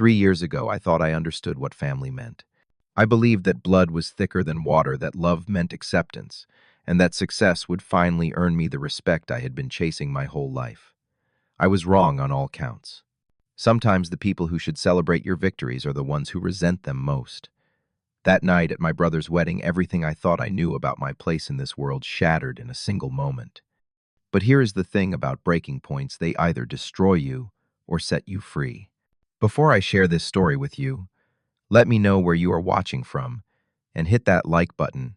3 years ago, I thought I understood what family meant. I believed that blood was thicker than water, that love meant acceptance, and that success would finally earn me the respect I had been chasing my whole life. I was wrong on all counts. Sometimes the people who should celebrate your victories are the ones who resent them most. That night at my brother's wedding, everything I thought I knew about my place in this world shattered in a single moment. But here is the thing about breaking points: they either destroy you or set you free. Before I share this story with you, let me know where you are watching from, and hit that like button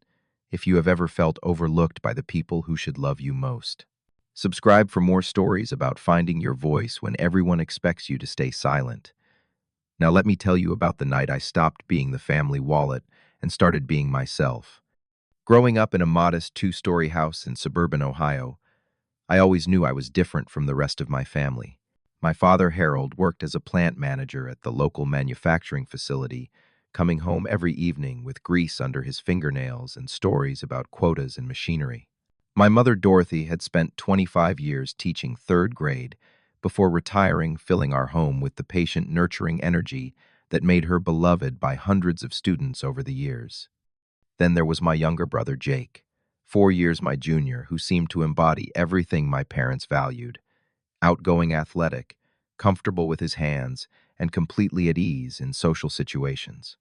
if you have ever felt overlooked by the people who should love you most. Subscribe for more stories about finding your voice when everyone expects you to stay silent. Now let me tell you about the night I stopped being the family wallet and started being myself. Growing up in a modest two-story house in suburban Ohio, I always knew I was different from the rest of my family. My father, Harold, worked as a plant manager at the local manufacturing facility, coming home every evening with grease under his fingernails and stories about quotas and machinery. My mother, Dorothy, had spent 25 years teaching third grade before retiring, filling our home with the patient, nurturing energy that made her beloved by hundreds of students over the years. Then there was my younger brother, Jake, 4 years my junior, who seemed to embody everything my parents valued: outgoing, athletic, comfortable with his hands, and completely at ease in social situations.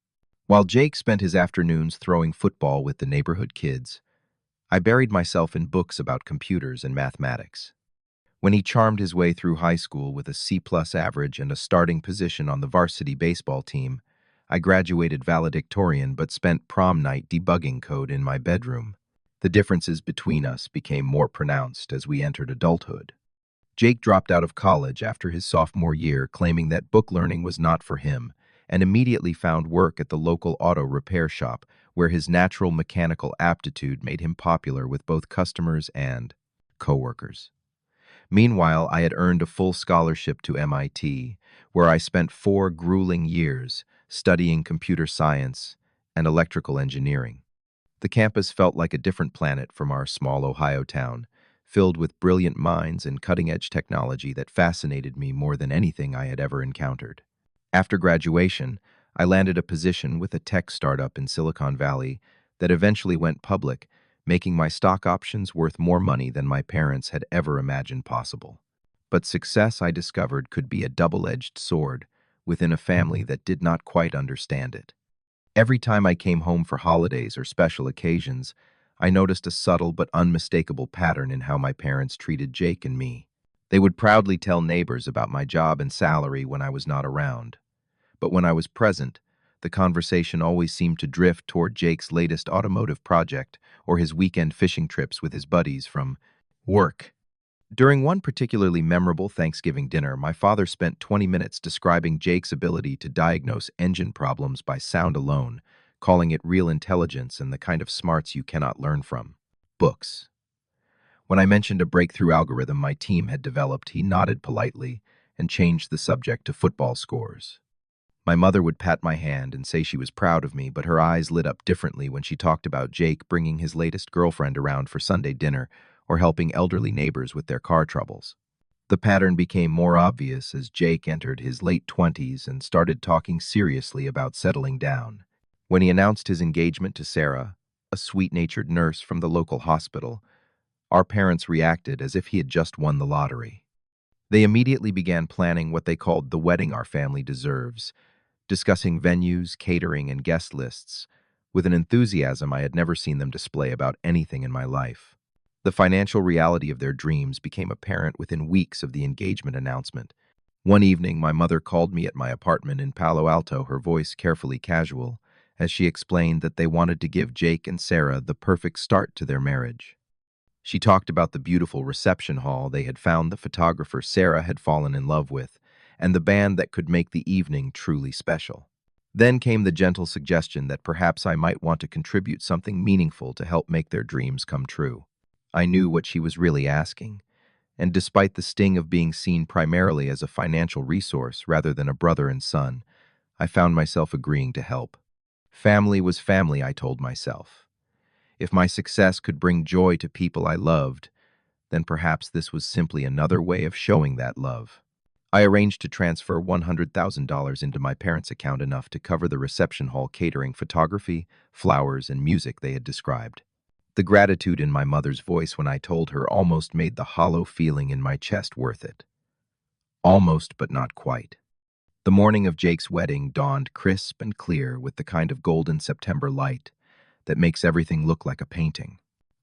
While Jake spent his afternoons throwing football with the neighborhood kids, I buried myself in books about computers and mathematics. When he charmed his way through high school with a C-plus average and a starting position on the varsity baseball team, I graduated valedictorian but spent prom night debugging code in my bedroom. The differences between us became more pronounced as we entered adulthood. Jake dropped out of college after his sophomore year, claiming that book learning was not for him, and immediately found work at the local auto repair shop, where his natural mechanical aptitude made him popular with both customers and coworkers. Meanwhile, I had earned a full scholarship to MIT, where I spent 4 grueling years studying computer science and electrical engineering. The campus felt like a different planet from our small Ohio town, filled with brilliant minds and cutting-edge technology that fascinated me more than anything I had ever encountered. After graduation, I landed a position with a tech startup in Silicon Valley that eventually went public, making my stock options worth more money than my parents had ever imagined possible. But success, I discovered, could be a double-edged sword within a family that did not quite understand it. Every time I came home for holidays or special occasions, I noticed a subtle but unmistakable pattern in how my parents treated Jake and me. They would proudly tell neighbors about my job and salary when I was not around. But when I was present, the conversation always seemed to drift toward Jake's latest automotive project or his weekend fishing trips with his buddies from work. During one particularly memorable Thanksgiving dinner, my father spent 20 minutes describing Jake's ability to diagnose engine problems by sound alone, calling it real intelligence and the kind of smarts you cannot learn from books. When I mentioned a breakthrough algorithm my team had developed, he nodded politely and changed the subject to football scores. My mother would pat my hand and say she was proud of me, but her eyes lit up differently when she talked about Jake bringing his latest girlfriend around for Sunday dinner or helping elderly neighbors with their car troubles. The pattern became more obvious as Jake entered his late 20s and started talking seriously about settling down. When he announced his engagement to Sarah, a sweet-natured nurse from the local hospital, our parents reacted as if he had just won the lottery. They immediately began planning what they called the wedding our family deserves, discussing venues, catering, and guest lists, with an enthusiasm I had never seen them display about anything in my life. The financial reality of their dreams became apparent within weeks of the engagement announcement. One evening, my mother called me at my apartment in Palo Alto, her voice carefully casual, as she explained that they wanted to give Jake and Sarah the perfect start to their marriage. She talked about the beautiful reception hall they had found, the photographer Sarah had fallen in love with, and the band that could make the evening truly special. Then came the gentle suggestion that perhaps I might want to contribute something meaningful to help make their dreams come true. I knew what she was really asking, and despite the sting of being seen primarily as a financial resource rather than a brother and son, I found myself agreeing to help. Family was family, I told myself. If my success could bring joy to people I loved, then perhaps this was simply another way of showing that love. I arranged to transfer $100,000 into my parents' account, enough to cover the reception hall catering, photography, flowers, and music they had described. The gratitude in my mother's voice when I told her almost made the hollow feeling in my chest worth it. Almost, but not quite. The morning of Jake's wedding dawned crisp and clear, with the kind of golden September light that makes everything look like a painting.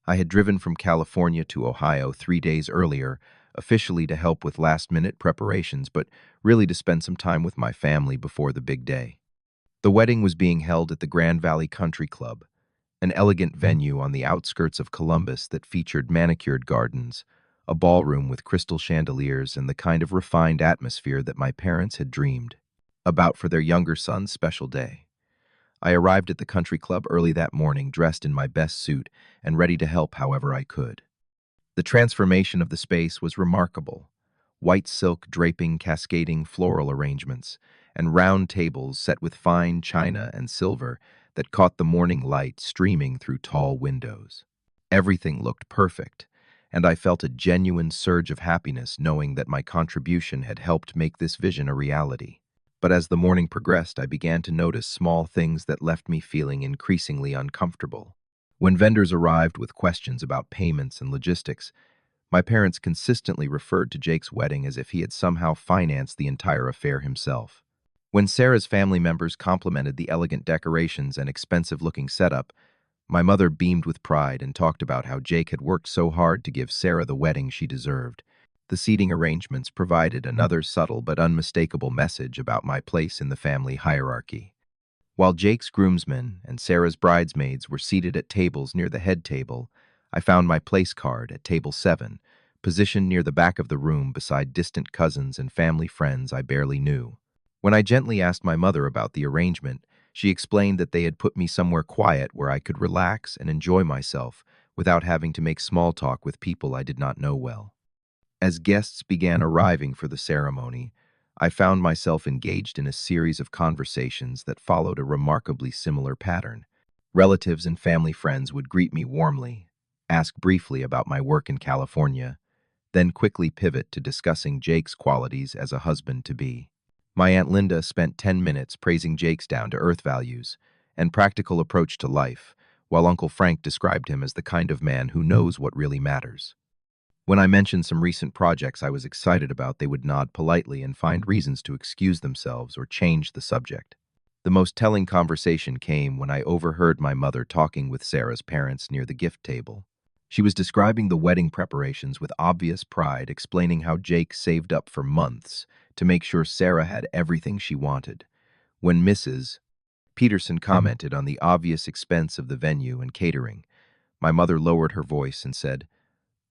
I had driven from California to Ohio 3 days earlier, officially to help with last-minute preparations, but really to spend some time with my family before the big day. The wedding was being held at the Grand Valley Country Club, an elegant venue on the outskirts of Columbus that featured manicured gardens, a ballroom with crystal chandeliers, and the kind of refined atmosphere that my parents had dreamed about for their younger son's special day. I arrived at the country club early that morning, dressed in my best suit and ready to help however I could. The transformation of the space was remarkable. White silk draping, cascading floral arrangements, and round tables set with fine china and silver that caught the morning light streaming through tall windows. Everything looked perfect, and I felt a genuine surge of happiness knowing that my contribution had helped make this vision a reality. But as the morning progressed, I began to notice small things that left me feeling increasingly uncomfortable. When vendors arrived with questions about payments and logistics, my parents consistently referred to Jake's wedding as if he had somehow financed the entire affair himself. When Sarah's family members complimented the elegant decorations and expensive-looking setup, my mother beamed with pride and talked about how Jake had worked so hard to give Sarah the wedding she deserved. The seating arrangements provided another subtle but unmistakable message about my place in the family hierarchy. While Jake's groomsmen and Sarah's bridesmaids were seated at tables near the head table, I found my place card at table 7, positioned near the back of the room beside distant cousins and family friends I barely knew. When I gently asked my mother about the arrangement, she explained that they had put me somewhere quiet where I could relax and enjoy myself without having to make small talk with people I did not know well. As guests began arriving for the ceremony, I found myself engaged in a series of conversations that followed a remarkably similar pattern. Relatives and family friends would greet me warmly, ask briefly about my work in California, then quickly pivot to discussing Jake's qualities as a husband-to-be. My Aunt Linda spent 10 minutes praising Jake's down-to-earth values and practical approach to life, while Uncle Frank described him as the kind of man who knows what really matters. When I mentioned some recent projects I was excited about, they would nod politely and find reasons to excuse themselves or change the subject. The most telling conversation came when I overheard my mother talking with Sarah's parents near the gift table. She was describing the wedding preparations with obvious pride, explaining how Jake saved up for months to make sure Sarah had everything she wanted. When Mrs. Peterson commented on the obvious expense of the venue and catering, my mother lowered her voice and said,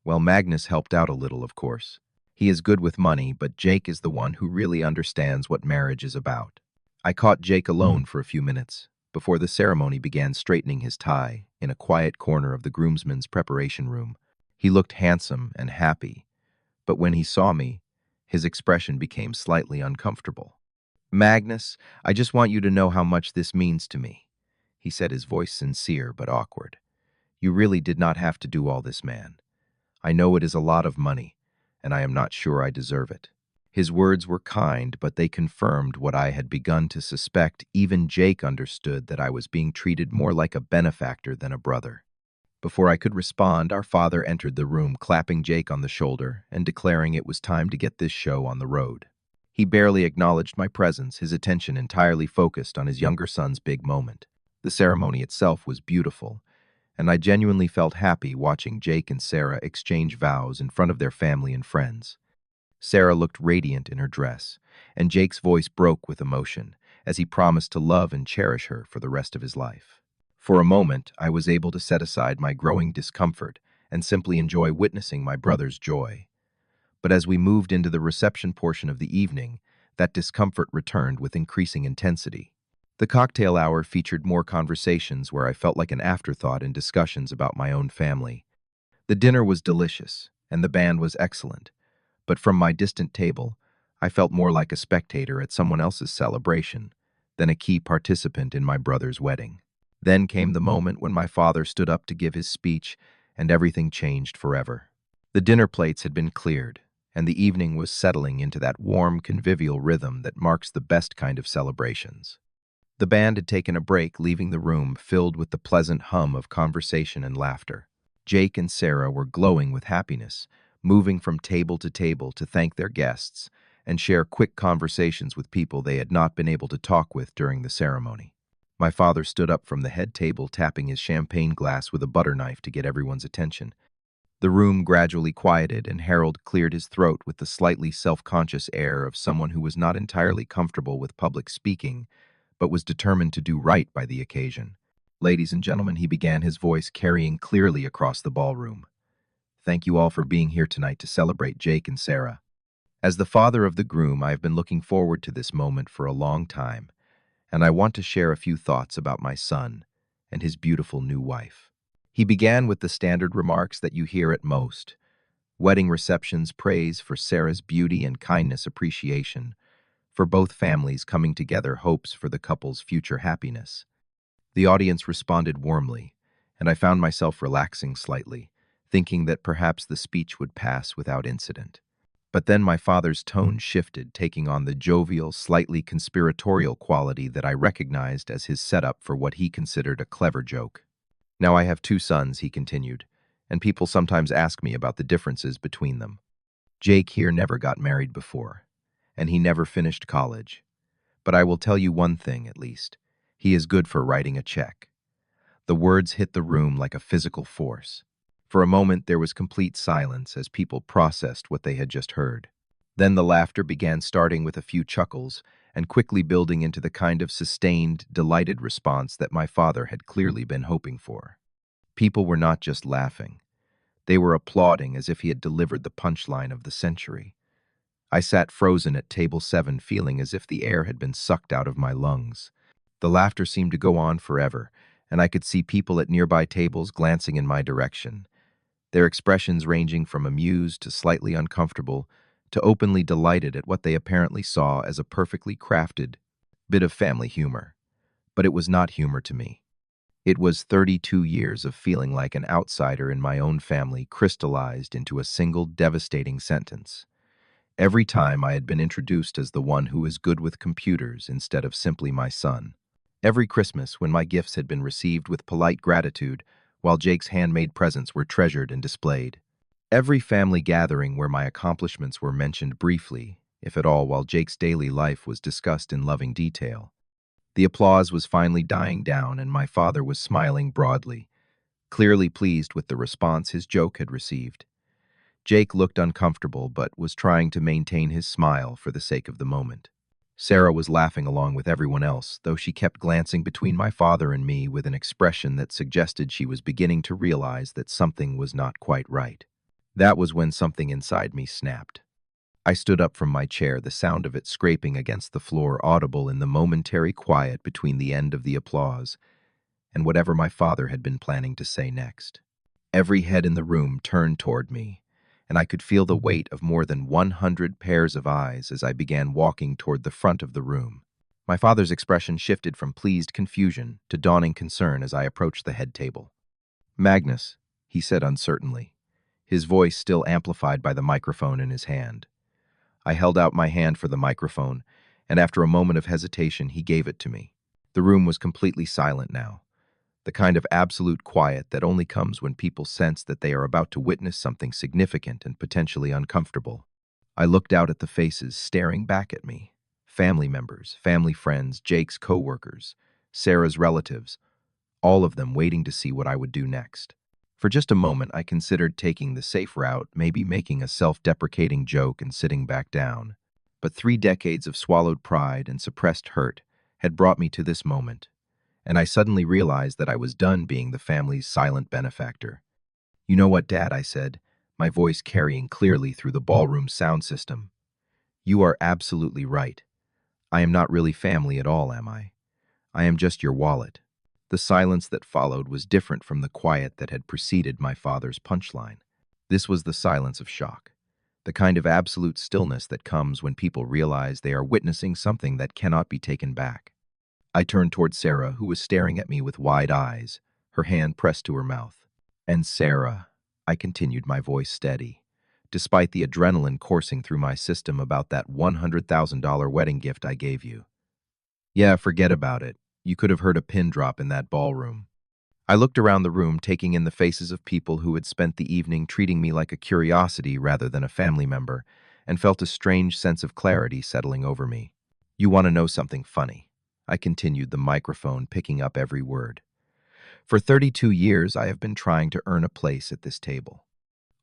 "Well, Magnus helped out a little, of course. He is good with money, but Jake is the one who really understands what marriage is about." I caught Jake alone for a few minutes, before the ceremony began, straightening his tie in a quiet corner of the groomsmen's preparation room. He looked handsome and happy, but when he saw me, his expression became slightly uncomfortable. "Magnus, I just want you to know how much this means to me," he said, his voice sincere but awkward. "You really did not have to do all this, man. I know it is a lot of money, and I am not sure I deserve it." His words were kind, but they confirmed what I had begun to suspect. Even Jake understood that I was being treated more like a benefactor than a brother. Before I could respond, our father entered the room, clapping Jake on the shoulder and declaring it was time to get this show on the road. He barely acknowledged my presence, his attention entirely focused on his younger son's big moment. The ceremony itself was beautiful, and I genuinely felt happy watching Jake and Sarah exchange vows in front of their family and friends. Sarah looked radiant in her dress, and Jake's voice broke with emotion as he promised to love and cherish her for the rest of his life. For a moment, I was able to set aside my growing discomfort and simply enjoy witnessing my brother's joy. But as we moved into the reception portion of the evening, that discomfort returned with increasing intensity. The cocktail hour featured more conversations where I felt like an afterthought in discussions about my own family. The dinner was delicious, and the band was excellent, but from my distant table, I felt more like a spectator at someone else's celebration than a key participant in my brother's wedding. Then came the moment when my father stood up to give his speech, and everything changed forever. The dinner plates had been cleared, and the evening was settling into that warm, convivial rhythm that marks the best kind of celebrations. The band had taken a break, leaving the room filled with the pleasant hum of conversation and laughter. Jake and Sarah were glowing with happiness, moving from table to table to thank their guests and share quick conversations with people they had not been able to talk with during the ceremony. My father stood up from the head table, tapping his champagne glass with a butter knife to get everyone's attention. The room gradually quieted, and Harold cleared his throat with the slightly self-conscious air of someone who was not entirely comfortable with public speaking, but was determined to do right by the occasion. Ladies and gentlemen, he began, his voice carrying clearly across the ballroom. Thank you all for being here tonight to celebrate Jake and Sarah. As the father of the groom, I have been looking forward to this moment for a long time, and I want to share a few thoughts about my son and his beautiful new wife. He began with the standard remarks that you hear at most: wedding receptions, praise for Sarah's beauty and kindness, appreciation for both families coming together, hopes for the couple's future happiness. The audience responded warmly, and I found myself relaxing slightly, thinking that perhaps the speech would pass without incident. But then my father's tone shifted, taking on the jovial, slightly conspiratorial quality that I recognized as his setup for what he considered a clever joke. Now I have two sons, he continued, and people sometimes ask me about the differences between them. Jake here never got married before, and he never finished college. But I will tell you one thing, at least. He is good for writing a check. The words hit the room like a physical force. For a moment, there was complete silence as people processed what they had just heard. Then the laughter began, starting with a few chuckles and quickly building into the kind of sustained, delighted response that my father had clearly been hoping for. People were not just laughing. They were applauding as if he had delivered the punchline of the century. I sat frozen at table 7, feeling as if the air had been sucked out of my lungs. The laughter seemed to go on forever, and I could see people at nearby tables glancing in my direction, their expressions ranging from amused to slightly uncomfortable to openly delighted at what they apparently saw as a perfectly crafted bit of family humor. But it was not humor to me. It was 32 years of feeling like an outsider in my own family crystallized into a single devastating sentence. Every time I had been introduced as the one who is good with computers instead of simply my son. Every Christmas, when my gifts had been received with polite gratitude, while Jake's handmade presents were treasured and displayed. Every family gathering where my accomplishments were mentioned briefly, if at all, while Jake's daily life was discussed in loving detail. The applause was finally dying down, and my father was smiling broadly, clearly pleased with the response his joke had received. Jake looked uncomfortable, but was trying to maintain his smile for the sake of the moment. Sarah was laughing along with everyone else, though she kept glancing between my father and me with an expression that suggested she was beginning to realize that something was not quite right. That was when something inside me snapped. I stood up from my chair, the sound of it scraping against the floor audible in the momentary quiet between the end of the applause and whatever my father had been planning to say next. Every head in the room turned toward me, and I could feel the weight of more than 100 pairs of eyes as I began walking toward the front of the room. My father's expression shifted from pleased confusion to dawning concern as I approached the head table. "Magnus," he said uncertainly, his voice still amplified by the microphone in his hand. I held out my hand for the microphone, and after a moment of hesitation, he gave it to me. The room was completely silent now, the kind of absolute quiet that only comes when people sense that they are about to witness something significant and potentially uncomfortable. I looked out at the faces staring back at me. Family members, family friends, Jake's co-workers, Sarah's relatives, all of them waiting to see what I would do next. For just a moment, I considered taking the safe route, maybe making a self-deprecating joke and sitting back down. But 3 decades of swallowed pride and suppressed hurt had brought me to this moment, and I suddenly realized that I was done being the family's silent benefactor. "You know what, Dad?" I said, my voice carrying clearly through the ballroom sound system. "You are absolutely right. I am not really family at all, am I? I am just your wallet." The silence that followed was different from the quiet that had preceded my father's punchline. This was the silence of shock, the kind of absolute stillness that comes when people realize they are witnessing something that cannot be taken back. I turned toward Sarah, who was staring at me with wide eyes, her hand pressed to her mouth. "And Sarah," I continued, my voice steady, despite the adrenaline coursing through my system about that $100,000 wedding gift I gave you. Yeah, forget about it. You could have heard a pin drop in that ballroom. I looked around the room, taking in the faces of people who had spent the evening treating me like a curiosity rather than a family member, and felt a strange sense of clarity settling over me. You want to know something funny? I continued, the microphone picking up every word. For 32 years, I have been trying to earn a place at this table.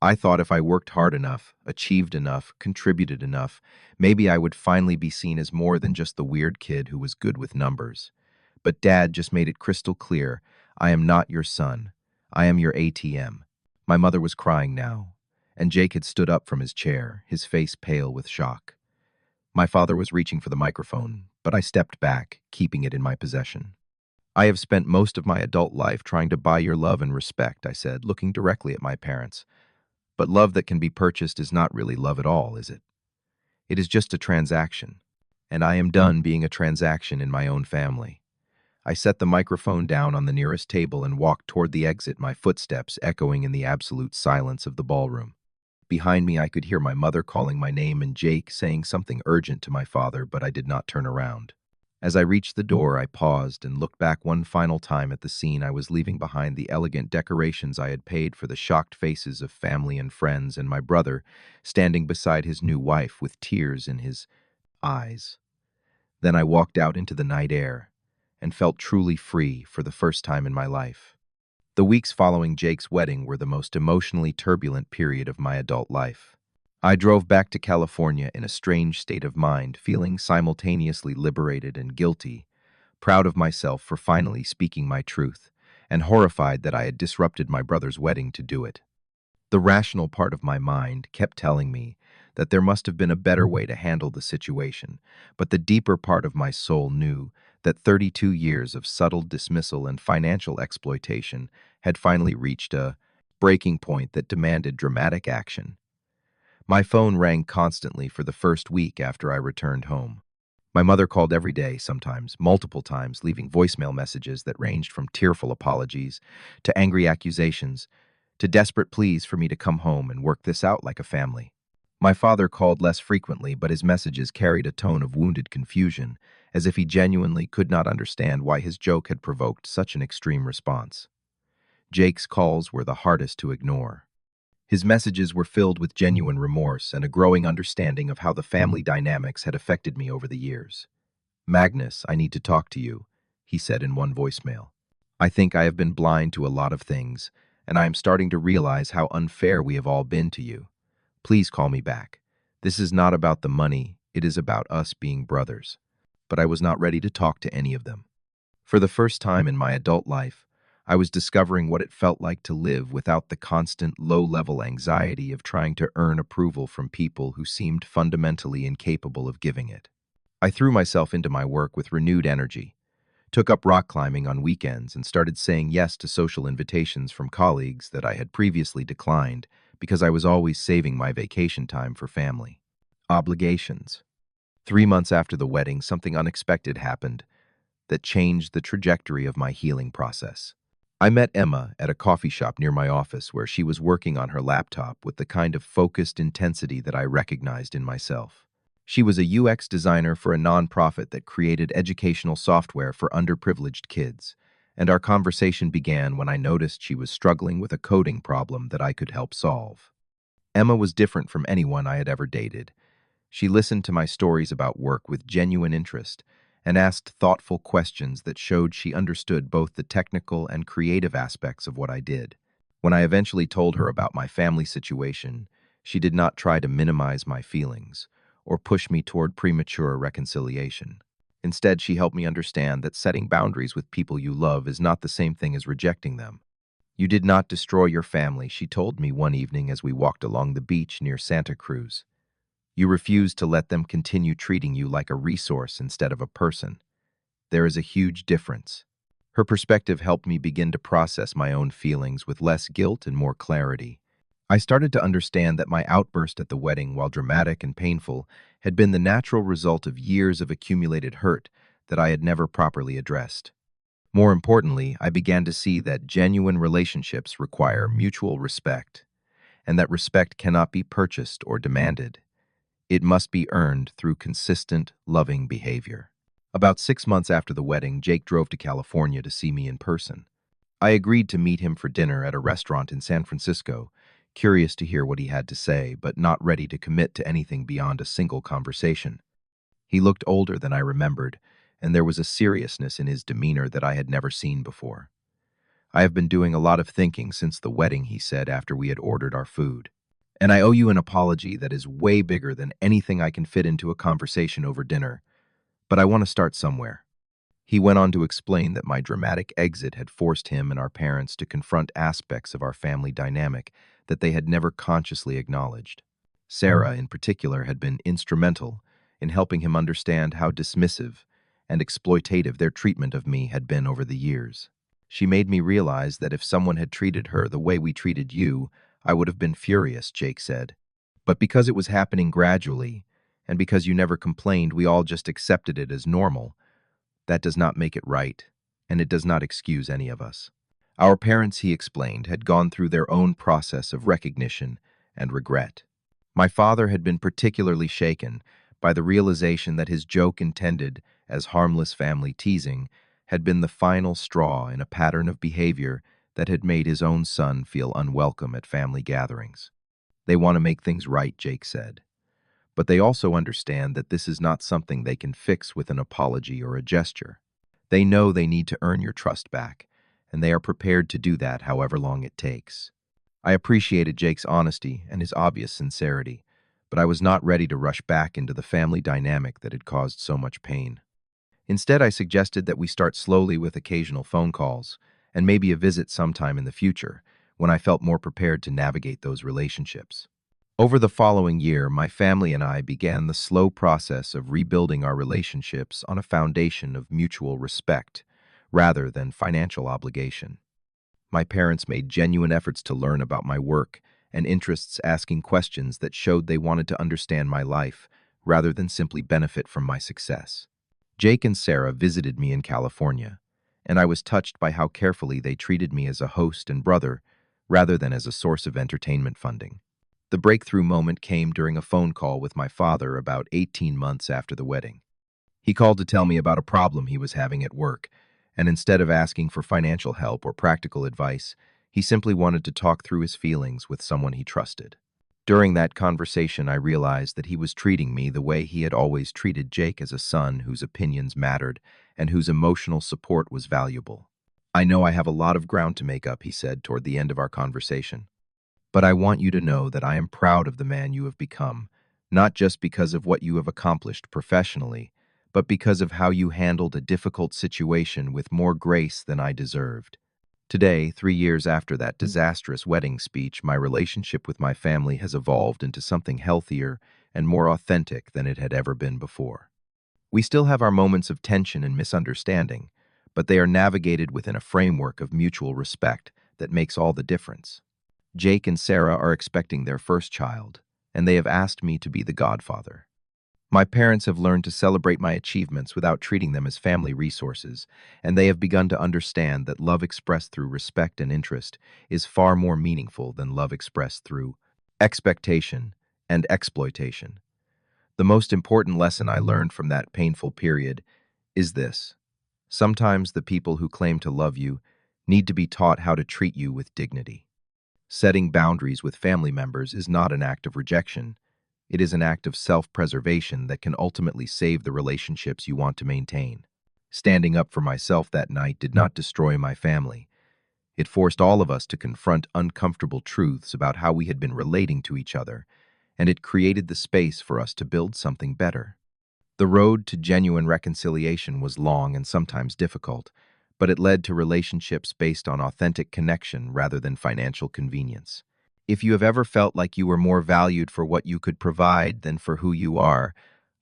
I thought if I worked hard enough, achieved enough, contributed enough, maybe I would finally be seen as more than just the weird kid who was good with numbers. But Dad just made it crystal clear, I am not your son. I am your ATM. My mother was crying now, and Jake had stood up from his chair, his face pale with shock. My father was reaching for the microphone, but I stepped back, keeping it in my possession. I have spent most of my adult life trying to buy your love and respect, I said, looking directly at my parents. But love that can be purchased is not really love at all, is it? It is just a transaction. And I am done being a transaction in my own family. I set the microphone down on the nearest table and walked toward the exit, my footsteps echoing in the absolute silence of the ballroom. Behind me, I could hear my mother calling my name and Jake saying something urgent to my father, but I did not turn around. As I reached the door, I paused and looked back one final time at the scene I was leaving behind, the elegant decorations I had paid for, the shocked faces of family and friends, and my brother standing beside his new wife with tears in his eyes. Then I walked out into the night air and felt truly free for the first time in my life. The weeks following Jake's wedding were the most emotionally turbulent period of my adult life. I drove back to California in a strange state of mind, feeling simultaneously liberated and guilty, proud of myself for finally speaking my truth, and horrified that I had disrupted my brother's wedding to do it. The rational part of my mind kept telling me that there must have been a better way to handle the situation, but the deeper part of my soul knew that 32 years of subtle dismissal and financial exploitation had finally reached a breaking point that demanded dramatic action. My phone rang constantly for the first week after I returned home. My mother called every day, sometimes multiple times, leaving voicemail messages that ranged from tearful apologies to angry accusations to desperate pleas for me to come home and work this out like a family. My father called less frequently, but his messages carried a tone of wounded confusion, as if he genuinely could not understand why his joke had provoked such an extreme response. Jake's calls were the hardest to ignore. His messages were filled with genuine remorse and a growing understanding of how the family dynamics had affected me over the years. "Magnus, I need to talk to you," he said in one voicemail. "I think I have been blind to a lot of things, and I am starting to realize how unfair we have all been to you. Please call me back. This is not about the money, it is about us being brothers." But I was not ready to talk to any of them. For the first time in my adult life, I was discovering what it felt like to live without the constant, low-level anxiety of trying to earn approval from people who seemed fundamentally incapable of giving it. I threw myself into my work with renewed energy, took up rock climbing on weekends, and started saying yes to social invitations from colleagues that I had previously declined because I was always saving my vacation time for family. Obligations. 3 months after the wedding, something unexpected happened that changed the trajectory of my healing process. I met Emma at a coffee shop near my office where she was working on her laptop with the kind of focused intensity that I recognized in myself. She was a UX designer for a nonprofit that created educational software for underprivileged kids, and our conversation began when I noticed she was struggling with a coding problem that I could help solve. Emma was different from anyone I had ever dated. She listened to my stories about work with genuine interest and asked thoughtful questions that showed she understood both the technical and creative aspects of what I did. When I eventually told her about my family situation, she did not try to minimize my feelings or push me toward premature reconciliation. Instead, she helped me understand that setting boundaries with people you love is not the same thing as rejecting them. "You did not destroy your family," she told me one evening as we walked along the beach near Santa Cruz. "You refused to let them continue treating you like a resource instead of a person. There is a huge difference." Her perspective helped me begin to process my own feelings with less guilt and more clarity. I started to understand that my outburst at the wedding, while dramatic and painful, had been the natural result of years of accumulated hurt that I had never properly addressed. More importantly, I began to see that genuine relationships require mutual respect, and that respect cannot be purchased or demanded. It must be earned through consistent, loving behavior. About 6 months after the wedding, Jake drove to California to see me in person. I agreed to meet him for dinner at a restaurant in San Francisco, curious to hear what he had to say, but not ready to commit to anything beyond a single conversation. He looked older than I remembered, and there was a seriousness in his demeanor that I had never seen before. "I have been doing a lot of thinking since the wedding," he said after we had ordered our food. "And I owe you an apology that is way bigger than anything I can fit into a conversation over dinner. But I want to start somewhere." He went on to explain that my dramatic exit had forced him and our parents to confront aspects of our family dynamic that they had never consciously acknowledged. Sarah, in particular, had been instrumental in helping him understand how dismissive and exploitative their treatment of me had been over the years. "She made me realize that if someone had treated her the way we treated you, I would have been furious," Jake said. "But because it was happening gradually, and because you never complained, we all just accepted it as normal. That does not make it right, and it does not excuse any of us." Our parents, he explained, had gone through their own process of recognition and regret. My father had been particularly shaken by the realization that his joke, intended as harmless family teasing, had been the final straw in a pattern of behavior that had made his own son feel unwelcome at family gatherings. "They want to make things right," Jake said. "But they also understand that this is not something they can fix with an apology or a gesture. They know they need to earn your trust back, and they are prepared to do that however long it takes." I appreciated Jake's honesty and his obvious sincerity, but I was not ready to rush back into the family dynamic that had caused so much pain. Instead, I suggested that we start slowly with occasional phone calls, and maybe a visit sometime in the future, when I felt more prepared to navigate those relationships. Over the following year, my family and I began the slow process of rebuilding our relationships on a foundation of mutual respect, rather than financial obligation. My parents made genuine efforts to learn about my work and interests, asking questions that showed they wanted to understand my life, rather than simply benefit from my success. Jake and Sarah visited me in California, and I was touched by how carefully they treated me as a host and brother, rather than as a source of entertainment funding. The breakthrough moment came during a phone call with my father about 18 months after the wedding. He called to tell me about a problem he was having at work, and instead of asking for financial help or practical advice, he simply wanted to talk through his feelings with someone he trusted. During that conversation, I realized that he was treating me the way he had always treated Jake, as a son whose opinions mattered and whose emotional support was valuable. "I know I have a lot of ground to make up," he said toward the end of our conversation. "But I want you to know that I am proud of the man you have become, not just because of what you have accomplished professionally, but because of how you handled a difficult situation with more grace than I deserved." Today, 3 years after that disastrous wedding speech, my relationship with my family has evolved into something healthier and more authentic than it had ever been before. We still have our moments of tension and misunderstanding, but they are navigated within a framework of mutual respect that makes all the difference. Jake and Sarah are expecting their first child, and they have asked me to be the godfather. My parents have learned to celebrate my achievements without treating them as family resources, and they have begun to understand that love expressed through respect and interest is far more meaningful than love expressed through expectation and exploitation. The most important lesson I learned from that painful period is this: sometimes the people who claim to love you need to be taught how to treat you with dignity. Setting boundaries with family members is not an act of rejection. It is an act of self-preservation that can ultimately save the relationships you want to maintain. Standing up for myself that night did not destroy my family. It forced all of us to confront uncomfortable truths about how we had been relating to each other, and it created the space for us to build something better. The road to genuine reconciliation was long and sometimes difficult, but it led to relationships based on authentic connection rather than financial convenience. If you have ever felt like you were more valued for what you could provide than for who you are,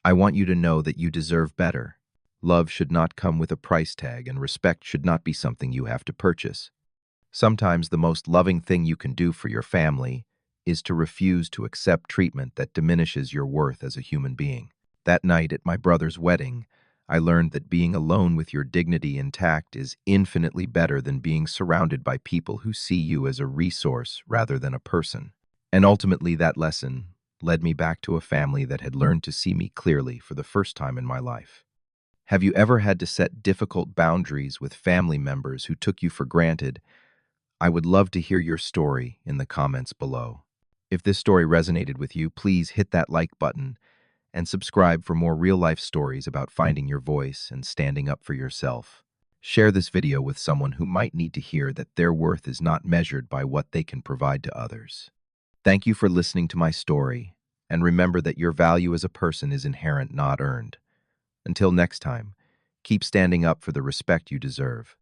I want you to know that you deserve better. Love should not come with a price tag, and respect should not be something you have to purchase. Sometimes the most loving thing you can do for your family is to refuse to accept treatment that diminishes your worth as a human being. That night at my brother's wedding, I learned that being alone with your dignity intact is infinitely better than being surrounded by people who see you as a resource rather than a person. And ultimately, that lesson led me back to a family that had learned to see me clearly for the first time in my life. Have you ever had to set difficult boundaries with family members who took you for granted? I would love to hear your story in the comments below. If this story resonated with you, please hit that like button and subscribe for more real-life stories about finding your voice and standing up for yourself. Share this video with someone who might need to hear that their worth is not measured by what they can provide to others. Thank you for listening to my story, and remember that your value as a person is inherent, not earned. Until next time, keep standing up for the respect you deserve.